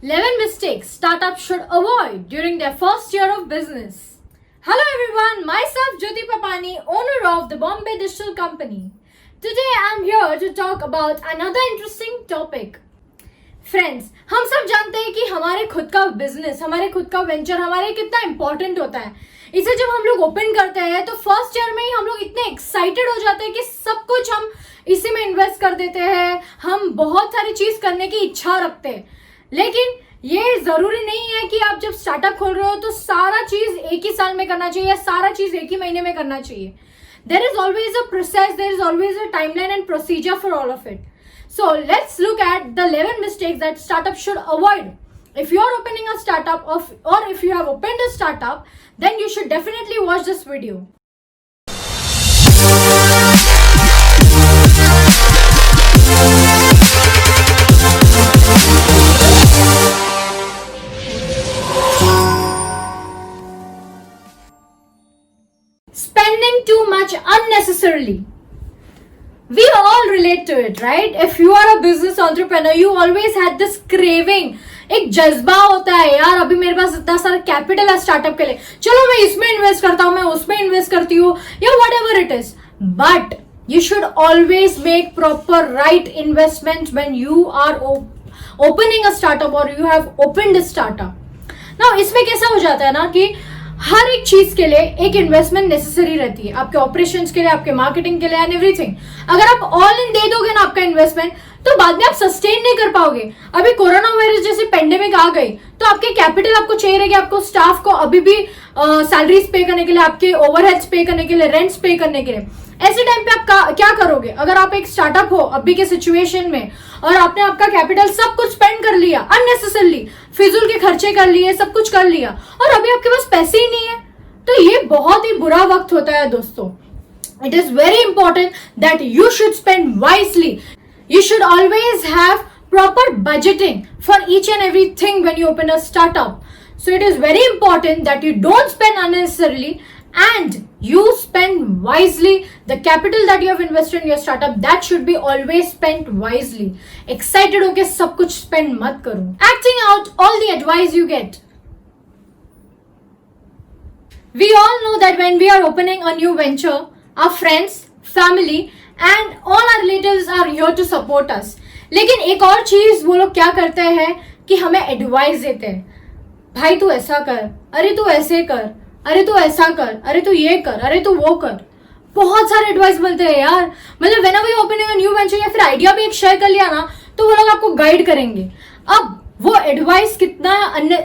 11 mistakes startups should avoid during their first year of business. Hello everyone, myself Jyoti Papani, owner of the Bombay Digital Company. Today I am here to talk about another interesting topic. Friends, हम सब जानते हैं कि हमारे खुद का business, हमारे खुद का वेंचर हमारे कितना इंपॉर्टेंट होता है. इसे जब हम लोग ओपन करते हैं तो फर्स्ट ईयर में ही हम लोग इतने एक्साइटेड हो जाते हैं कि सब कुछ हम इसी में इन्वेस्ट कर देते हैं. हम बहुत सारी चीज करने की इच्छा रखते हैं, लेकिन ये जरूरी नहीं है कि आप जब स्टार्टअप खोल रहे हो तो सारा चीज एक ही साल में करना चाहिए या सारा चीज एक ही महीने में करना चाहिए. There is always a process, there is always a timeline and procedure for all of it. So let's look at the 11 mistakes that startups should avoid. If you are opening a startup or if you have opened a startup, then you should definitely watch this video. Spending too much unnecessarily. We all relate to it, right? If you are a business entrepreneur, you always had this craving. एक जज्बा होता है यार, अभी मेरे पास इतना सारा capital है स्टार्टअप के लिए, चलो मैं इसमें इन्वेस्ट करता हूँ, मैं उसमें इन्वेस्ट करती हूँ, या whatever it is. But you should always make proper right investments when you are opening a startup or you have opened a startup. Now इसमें कैसा हो जाता है ना कि हर एक चीज के लिए एक इन्वेस्टमेंट नेसेसरी रहती है, आपके ऑपरेशंस के लिए, आपके मार्केटिंग के लिए एंड एवरीथिंग. अगर आप ऑल इन दे दोगे ना आपका इन्वेस्टमेंट, तो बाद में आप सस्टेन नहीं कर पाओगे. अभी कोरोना वायरस जैसे पेंडेमिक आ गई तो आपके कैपिटल आपको चाहिए रहेगी, आपको स्टाफ को अभी भी सैलरीज पे करने के लिए, आपके ओवरहेड्स पे करने के लिए, रेंट्स पे करने के लिए. ऐसे टाइम पे आप क्या करोगे? अगर आप एक स्टार्टअप हो अभी के सिचुएशन में और आपने आपका कैपिटल सब कुछ स्पेंड कर लिया अननेसेसरली, फिजूल के खर्चे कर लिए, सब कुछ कर लिया और अभी आपके पास पैसे ही नहीं है, तो ये बहुत ही बुरा वक्त होता है दोस्तों. It is very important that you should spend wisely. You should always have proper budgeting for each and everything when you open a startup. So it is very important that you don't spend unnecessarily and you spend wisely. The capital that you have invested in your startup, that should be always spent wisely. Excited होके सब कुछ spend मत करो. Acting out all the advice you get. We all know that when we are opening a new venture, our friends, family and all our relatives are here to support us. लेकिन एक और चीज वो लोग क्या करते हैं कि हमें एडवाइस देते हैं. भाई तू ऐसा कर, अरे तू ऐसे कर, अरे तू ऐसा कर, अरे तू ये कर, अरे तू वो कर. बहुत सारे एडवाइस मिलते हैं यार. मतलब whenever you opening a new venture या फिर आइडिया भी एक शेयर कर लिया ना, तो वो लोग आपको गाइड करेंगे. अब वो एडवाइस कितना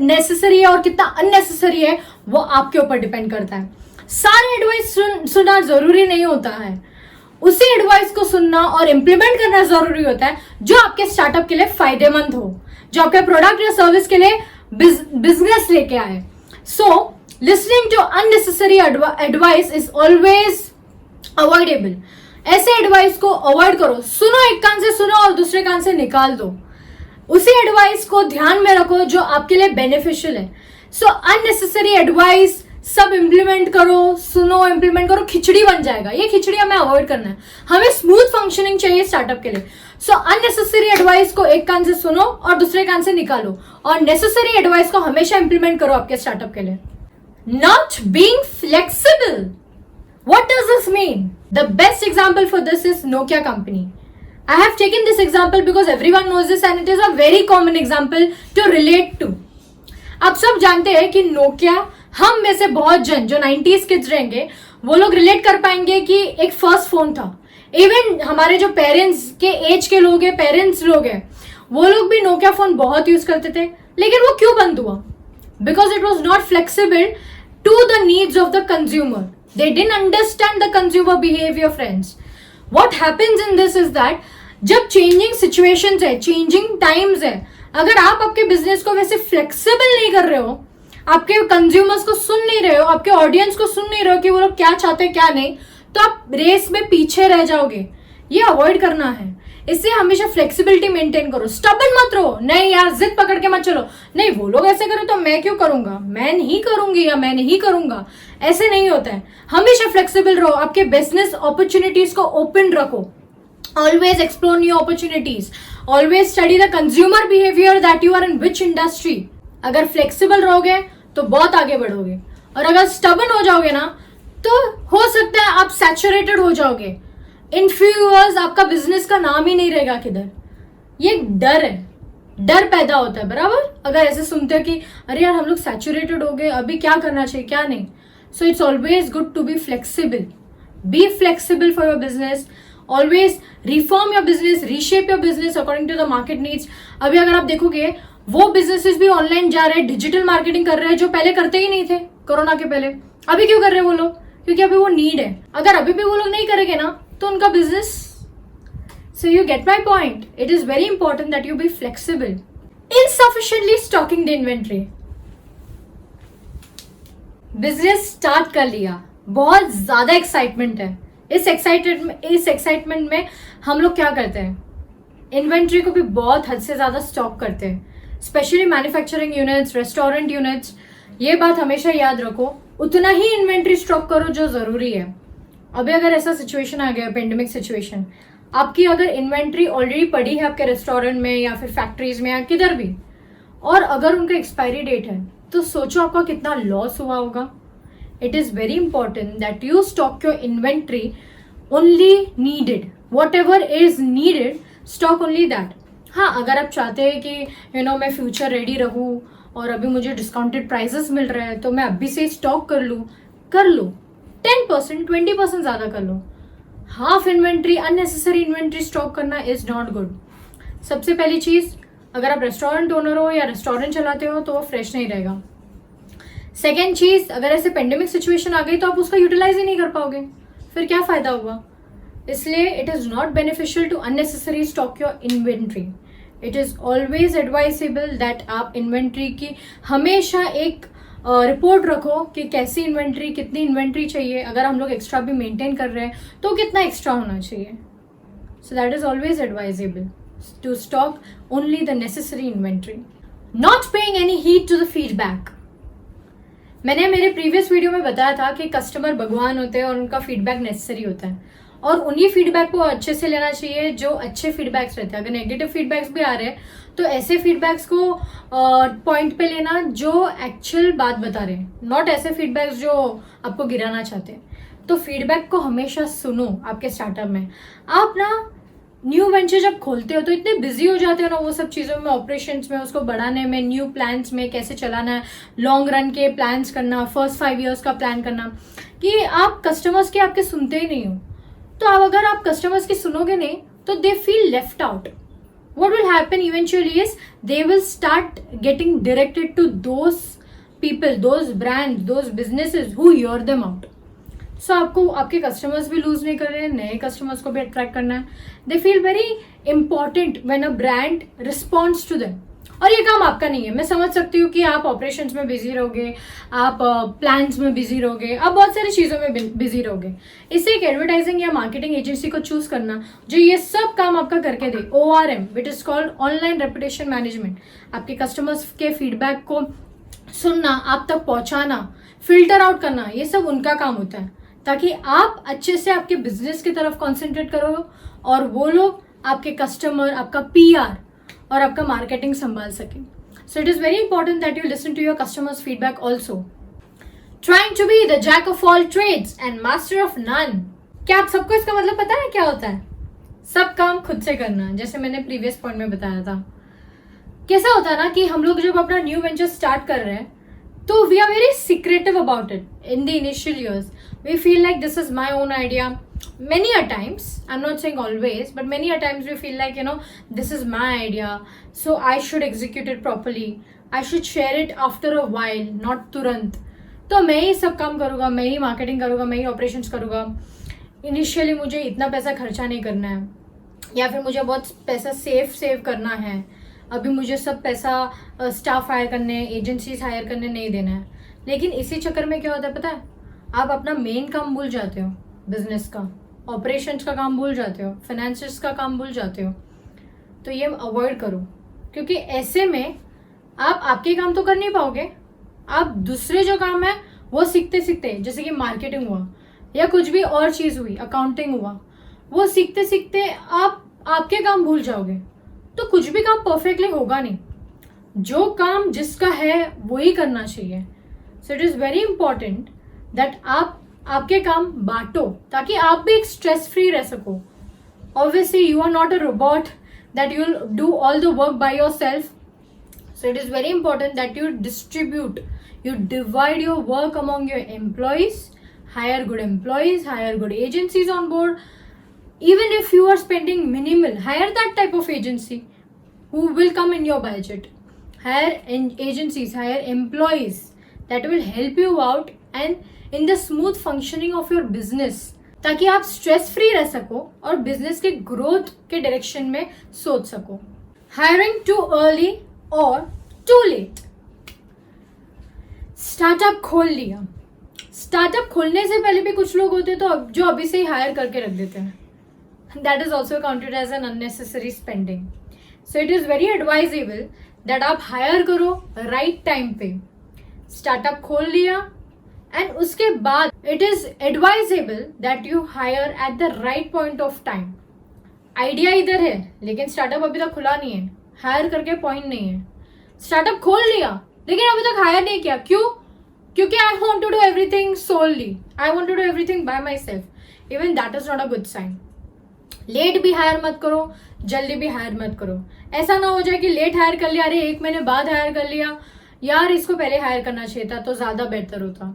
नेसेसरी है और कितना अननेसेसरी है वो आपके ऊपर डिपेंड करता है. सारे एडवाइस सुनना जरूरी नहीं होता है. उसी एडवाइस को सुनना और इम्प्लीमेंट करना जरूरी होता है जो आपके स्टार्टअप के लिए फायदेमंद हो, जो आपके प्रोडक्ट या सर्विस के लिए बिजनेस लेके आए. So listening to unnecessary advice is always avoidable. ऐसे एडवाइस को अवॉइड करो. सुनो, एक कान से सुनो और दूसरे कान से निकाल दो. उसी एडवाइस को ध्यान में रखो जो आपके लिए बेनिफिशियल है. सो अननेसेसरी एडवाइस सब इम्प्लीमेंट करो, सुनो, इम्प्लीमेंट करो, खिचड़ी बन जाएगा. ये खिचड़ी हमें अवॉइड करना है. हमें स्मूथ फंक्शनिंग चाहिए स्टार्टअप के लिए. सो अननेसेसरी एडवाइस को एक कान से सुनो और दूसरे कान से निकालो, और नेसेसरी एडवाइस को हमेशा इम्प्लीमेंट करो आपके स्टार्टअप के लिए. Not being flexible. What does this mean? The best example for this is Nokia company. I have taken this example because everyone knows this and it is a very common example to relate to. आप सब जानते हैं कि Nokia, हम में से बहुत जन जो 90s किड्स रहेंगे वो लोग रिलेट कर पाएंगे कि एक फर्स्ट फोन था. इवन हमारे जो पेरेंट्स के एज के लोग हैं, पेरेंट्स लोग हैं, वो लोग भी नोकिया फोन बहुत यूज करते थे. लेकिन वो क्यों बंद हुआ? Because it was not flexible to the needs of the consumer. They didn't understand the consumer behaviour. Friends, what happens in this is that जब चेंजिंग सिचुएशंस है, चेंजिंग टाइम्स है, अगर आप आपके बिजनेस को वैसे फ्लेक्सिबल नहीं कर रहे हो, आपके कंज्यूमर्स को सुन नहीं रहे हो, आपके ऑडियंस को सुन नहीं रहे हो कि वो लोग क्या चाहते हैं क्या नहीं, तो आप रेस में पीछे रह जाओगे. ये अवॉइड करना है. इससे हमेशा फ्लेक्सिबिलिटी मेंटेन करो. स्टबन मत रहो. नहीं यार, जिद पकड़ के मत चलो. नहीं, वो लोग ऐसे करो तो मैं क्यों करूंगा, मैं नहीं करूंगी या मैं नहीं करूंगा. ऐसे नहीं होता है. हमेशा फ्लेक्सिबल रहो. आपके बिजनेस अपॉर्चुनिटीज को ओपन रखो. Always explore new opportunities. Always study the consumer behaviour that you are in which industry. अगर फ्लेक्सिबल रहोगे तो बहुत आगे बढ़ोगे, और अगर स्टबन हो जाओगे ना तो हो सकता है आप सैचुरेटेड हो जाओगे. इन फ्यू इयर्स आपका बिजनेस का नाम ही नहीं रहेगा किधर. ये एक डर है, डर पैदा होता है बराबर. अगर ऐसे सुनते हो कि अरे यार हम लोग सैचुरेटेड हो गए, अभी क्या करना चाहिए क्या नहीं. So it's always good to be flexible. Be flexible for your business. Always reform your business, reshape your business according to the market needs. अभी अगर आप देखोगे वो बिजनेसेस भी ऑनलाइन जा रहे हैं, डिजिटल मार्केटिंग कर रहे हैं जो पहले करते ही नहीं थे कोरोना के पहले. अभी क्यों कर रहे हैं वो लोग? क्योंकि अभी वो नीड है. अगर अभी भी वो लोग नहीं करेंगे ना तो उनका business. So you get my point. It is very important that you be flexible. Insufficiently stocking the inventory. Business start कर लिया, बहुत ज्यादा एक्साइटमेंट है. इस एक्साइटमेंट में हम लोग क्या करते हैं, इन्वेंट्री को भी बहुत हद से ज्यादा स्टॉक करते हैं. Specially manufacturing units, restaurant units. ये बात हमेशा याद रखो, उतना ही इन्वेंट्री स्टॉक करो जो जरूरी है. अभी अगर ऐसा सिचुएशन आ गया, पेंडेमिक सिचुएशन, आपकी अगर इन्वेंट्री ऑलरेडी पड़ी है आपके रेस्टोरेंट में या फिर फैक्ट्रीज में या किधर भी, और अगर उनका एक्सपायरी डेट है तो सोचो आपका कितना लॉस हुआ होगा. It is very important that you stock your inventory only needed. What ever is needed, stock only that. हाँ, अगर आप चाहते हैं कि मैं फ्यूचर रेडी रहूँ और अभी मुझे डिस्काउंटेड प्राइसेस मिल रहे हैं तो मैं अभी से स्टॉक कर लो. 10%, 20% ज्यादा कर लो. Half inventory, unnecessary inventory stock करना इज नॉट गुड. सबसे पहली चीज, अगर आप रेस्टोरेंट ओनर हो या रेस्टोरेंट चलाते हो तो वो फ्रेश नहीं रहेगा. सेकेंड चीज, अगर ऐसे पेंडेमिक सिचुएशन आ गई तो आप उसका यूटिलाइज ही नहीं कर पाओगे, फिर क्या फायदा होगा. इसलिए it is not beneficial to unnecessary stock your inventory. It is always advisable that आप इन्वेंट्री की हमेशा एक रिपोर्ट रखो कि कैसी इन्वेंट्री, कितनी इन्वेंट्री चाहिए. अगर हम लोग एक्स्ट्रा भी मेंटेन कर रहे हैं तो कितना एक्स्ट्रा होना चाहिए. So that is always advisable to stock only the necessary inventory. Not paying any heed to the feedback. मैंने मेरे प्रीवियस वीडियो में बताया था कि कस्टमर भगवान होते हैं और उनका फीडबैक नेसेसरी होता है, और उन्हीं फीडबैक को अच्छे से लेना चाहिए जो अच्छे फीडबैक्स रहते हैं. अगर नेगेटिव फीडबैक्स भी आ रहे हैं तो ऐसे फीडबैक्स को पॉइंट पे लेना जो एक्चुअल बात बता रहे हैं, नॉट ऐसे फीडबैक्स जो आपको गिराना चाहते हैं. तो फीडबैक को हमेशा सुनो. आपके स्टार्टअप में आप ना न्यू वेंचर जब खोलते हो तो इतने बिजी हो जाते हो ना वो सब चीज़ों में, ऑपरेशंस में, उसको बढ़ाने में, न्यू प्लान्स में, कैसे चलाना है, लॉन्ग रन के प्लान्स करना, फर्स्ट 5 years का प्लान करना, कि आप कस्टमर्स के आपके सुनते ही नहीं हो. तो अगर आप कस्टमर्स की सुनोगे नहीं तो they feel left out. What will happen eventually is they will start getting directed to those people, those brands, those businesses who hear them out. So आपको आपके कस्टमर्स भी लूज नहीं कर रहे हैं, नए कस्टमर्स को भी अट्रैक्ट करना है. They feel very important when a brand responds to them. और ये काम आपका नहीं है. मैं समझ सकती हूँ कि आप ऑपरेशंस में बिजी रहोगे, आप प्लान्स में बिजी रहोगे, आप बहुत सारी चीज़ों में बिजी रहोगे. इससे एक एडवर्टाइजिंग या मार्केटिंग एजेंसी को चूज करना जो ये सब काम आपका करके दे. ORM, which is called online reputation management. आपके कस्टमर्स के फीडबैक को सुनना, आप तक पहुंचाना, फिल्टर आउट करना, ये सब उनका काम होता है, ताकि आप अच्छे से आपके बिजनेस की तरफ कॉन्सेंट्रेट करो और वो लोग आपके कस्टमर, आपका PR और आपका मार्केटिंग संभाल सके. So it is very important that you listen to your customers feedback also. Trying to be the jack of all trades and master of none. क्या आप सबको इसका मतलब पता है क्या होता है? सब काम खुद से करना, जैसे मैंने प्रीवियस पॉइंट में बताया था. कैसा होता है ना कि हम लोग जब अपना न्यू वेंचर स्टार्ट कर रहे हैं तो we are very secretive about it in the initial years. We feel like this is my own idea. Many a times, I'm not saying always, but many a times we feel like, this is my idea, so I should execute it properly. I should share it after a while, not तुरंत. तो मैं ही सब काम करूँगा, मैं ही marketing करूँगा, मैं ही operations करूँगा. इनिशियली मुझे इतना पैसा खर्चा नहीं करना है, या फिर मुझे बहुत पैसा सेव करना है. अभी मुझे सब पैसा स्टाफ हायर करने, एजेंसीज हायर करने नहीं देना है. लेकिन इसी चक्कर में क्या होता है पता है, आप अपना मेन काम भूल जाते हो. बिजनेस का, ऑपरेशंस का काम भूल जाते हो, फाइनेंसियल्स का काम भूल जाते हो. तो ये अवॉइड करो, क्योंकि ऐसे में आप आपके काम तो कर नहीं पाओगे. आप दूसरे जो काम है वो सीखते सीखते, जैसे कि मार्केटिंग हुआ या कुछ भी और चीज़ हुई, अकाउंटिंग हुआ, वो सीखते सीखते आप आपके काम भूल जाओगे. तो कुछ भी काम परफेक्टली होगा नहीं. जो काम जिसका है वही करना चाहिए. सो it is very important that आप आपके काम बांटो ताकि आप भी एक स्ट्रेस फ्री रह सको. Obviously you are not a robot that you will do all the work by yourself. So it is very important that you divide your work among your employees, hire good employees, hire good agencies on board. Even if you are spending minimal, hire that type of agency who will come in your budget. Hire agencies, hire employees that will help you out and in the smooth functioning of your business, ताकि आप stress free रह सको और business के growth के direction में सोच सको. हायरिंग टू अर्ली और टू लेट. स्टार्टअप खोल लिया. स्टार्टअप खोलने से पहले भी कुछ लोग होते तो जो अभी से ही हायर करके रख देते हैं. That is also counted as an unnecessary spending. So it is very advisable that आप हायर करो राइट टाइम पे. स्टार्टअप खोल लिया एंड उसके बाद it is advisable that you hire at the right point of time. Idea इधर है लेकिन स्टार्टअप अभी तक खुला नहीं है. हायर करके पॉइंट नहीं है. स्टार्टअप खोल लिया लेकिन अभी तक हायर नहीं किया. क्यों? क्योंकि I want to do everything solely. I want to do everything by myself. Even that is not a good sign. Late भी हायर मत करो, जल्दी भी हायर मत करो. ऐसा ना हो जाए कि लेट हायर कर लिया, अरे 1 महीने बाद हायर कर लिया, यार इसको पहले हायर करना चाहिए था तो ज्यादा बेहतर होता.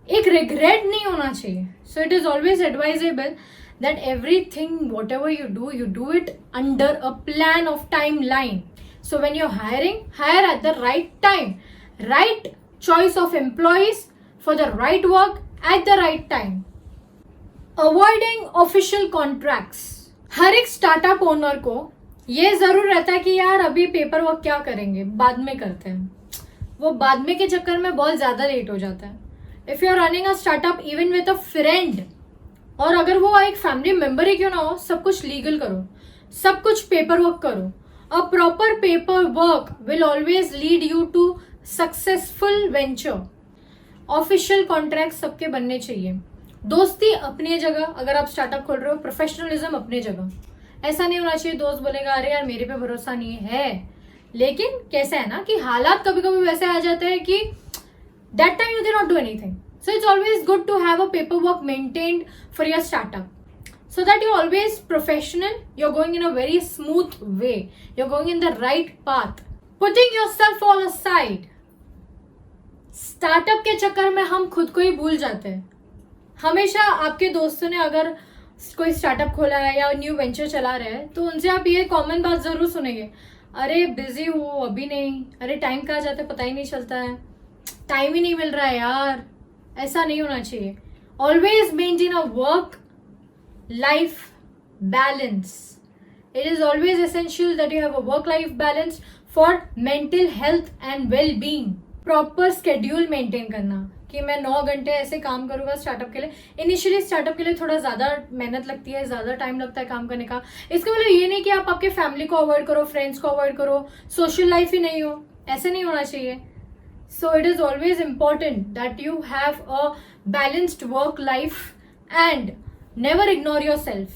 एक रिग्रेट नहीं होना चाहिए. सो it is always advisable that everything what ever you do it under a plan of time line. So when you're hiring, hire at the right time, right choice of employees for the right work at the right time. Avoiding official contracts. हर एक startup owner को ये जरूर रहता है कि यार अभी paper work क्या करेंगे, बाद में करते हैं. वो बाद में के चक्कर में बहुत ज्यादा लेट हो जाता है. If you are running a startup even with a friend, और अगर वो एक फैमिली मेंबर ही क्यों ना हो, सब कुछ लीगल करो, सब कुछ पेपर वर्क करो. A proper paperwork will always lead you to successful venture. Official contracts सबके बनने चाहिए. दोस्ती अपनी जगह, अगर आप स्टार्टअप खोल रहे हो, प्रोफेशनलिज्म अपनी जगह. ऐसा नहीं होना चाहिए दोस्त बोलेगा अरे यार मेरे पे भरोसा नहीं है. लेकिन कैसा है ना कि हालात कभी कभी वैसे आ जाते हैं कि that time you cannot do anything. So it's always good to have a paperwork maintained for your startup. So that you're always professional, you're going in a very smooth way, you're going in the right path. Putting yourself all aside. Startup के चक्कर में हम खुद को ही भूल जाते हैं. हमेशा आपके दोस्तों ने अगर कोई स्टार्टअप खोला है या न्यू वेंचर चला रहे हैं तो उनसे आप ये कॉमन बात जरूर सुनेंगे, अरे बिजी हूँ अभी नहीं, अरे टाइम कहाँ जाता है पता ही नहीं चलता है, टाइम ही नहीं मिल रहा है यार. ऐसा नहीं होना चाहिए. Always maintain a work life balance. It is always essential that you have a work life balance for mental health and well-being. Proper schedule maintain करना कि मैं 9 घंटे ऐसे काम करूंगा स्टार्टअप के लिए. इनिशियली स्टार्टअप के लिए थोड़ा ज्यादा मेहनत लगती है, ज्यादा टाइम लगता है काम करने का. इसका मतलब ये नहीं कि आप आपके फैमिली को अवॉइड करो, फ्रेंड्स को अवॉइड करो, सोशल लाइफ ही नहीं हो. ऐसे नहीं होना चाहिए. सो it is always important that you have a balanced work life and never ignore yourself.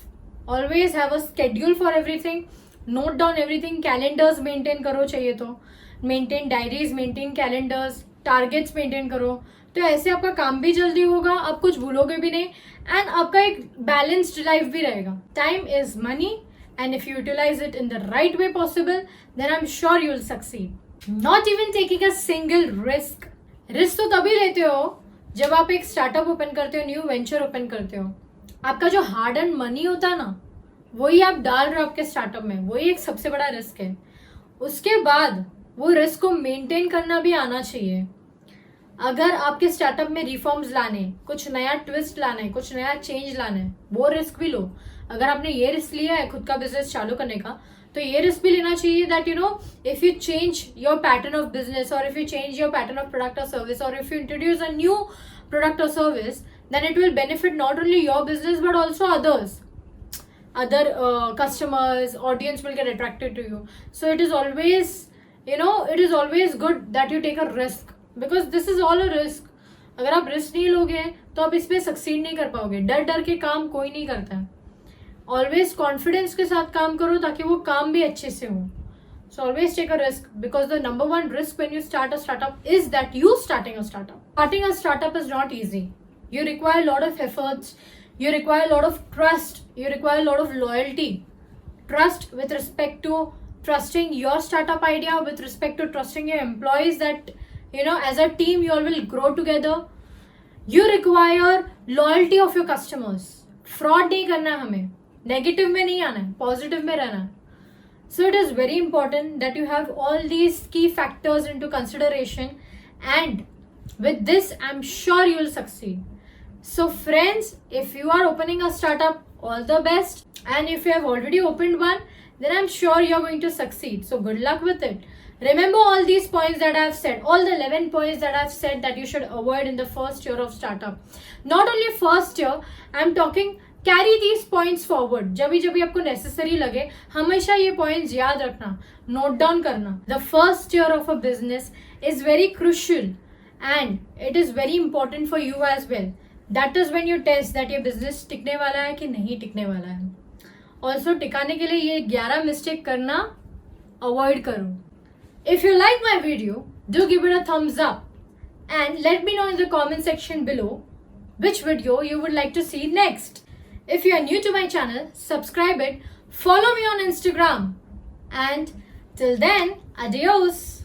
Always have a schedule for everything. Note down everything. Calendars maintain करो चाहिए तो. Maintain diaries, maintain calendars, targets maintain करो. तो ऐसे आपका काम भी जल्दी होगा, आप कुछ भूलोगे भी नहीं, एंड आपका एक बैलेंस्ड लाइफ भी रहेगा. Time is money and if you utilise it in the right way possible then I am sure you will succeed. Not even taking a single risk. Risk तो तभी लेते हो जब आप एक स्टार्टअप ओपन करते हो, न्यू वेंचर ओपन करते हो. आपका जो हार्ड एंड मनी होता है ना, वही आप डाल रहे हो आपके स्टार्टअप में, वही एक सबसे बड़ा रिस्क है. उसके बाद वो रिस्क को मेंटेन करना भी आना चाहिए. अगर आपके स्टार्टअप में रिफॉर्म्स लाने, कुछ नया ट्विस्ट लाना है, कुछ नया चेंज लाना है, वो रिस्क भी लो. अगर आपने ये रिस्क लिया है खुद का बिजनेस चालू करने का, तो ये रिस्क भी लेना चाहिए that you know if you change your pattern of business और if you change your pattern of product और सर्विस और if you introduce a new product और service, then it will benefit not only your business but also others. Other customers, audience will get attracted to you. So it is always, it is always good that you take a risk because this is all a risk. अगर आप risk नहीं लोगे तो आप इसमें succeed नहीं कर पाओगे. डर डर के काम कोई नहीं करता है. ऑलवेज कॉन्फिडेंस के साथ काम करो ताकि वो काम भी अच्छे से हो. So always take a risk, because the number one risk when you start a startup is that you starting a startup. Starting a startup is not easy. You require a lot of efforts. You require a lot of trust. You require a lot of loyalty. Trust with respect to trusting your startup idea, with respect to trusting your employees that, as a team you all will grow together. You require loyalty of your customers. Fraud नहीं करना है हमें. Negative में नहीं आना है. Positive में रहना है. So it is very important that you have all these key factors into consideration, and with this I'm sure you will succeed. So friends, if you are opening a startup, all the best, and if you have already opened one, then I'm sure you're going to succeed. So good luck with it. Remember all these points that I've said, all the 11 points that I've said that you should avoid in the first year of startup. Not only first year, I'm talking carry these points forward. जब भी आपको necessary लगे हमेशा ये points याद रखना, note down करना. The first year of a business is very crucial and it is very important for you as well. That is when you test that ये बिजनेस टिकने वाला है कि नहीं टिकने वाला है. ऑल्सो टिकाने के लिए ये 11 मिस्टेक करना अवॉइड करो. If you like my video, do give it a thumbs up and let me know in the comment section below which video you would like to see next. If you are new to my channel, subscribe it, follow me on Instagram, and till then, adios.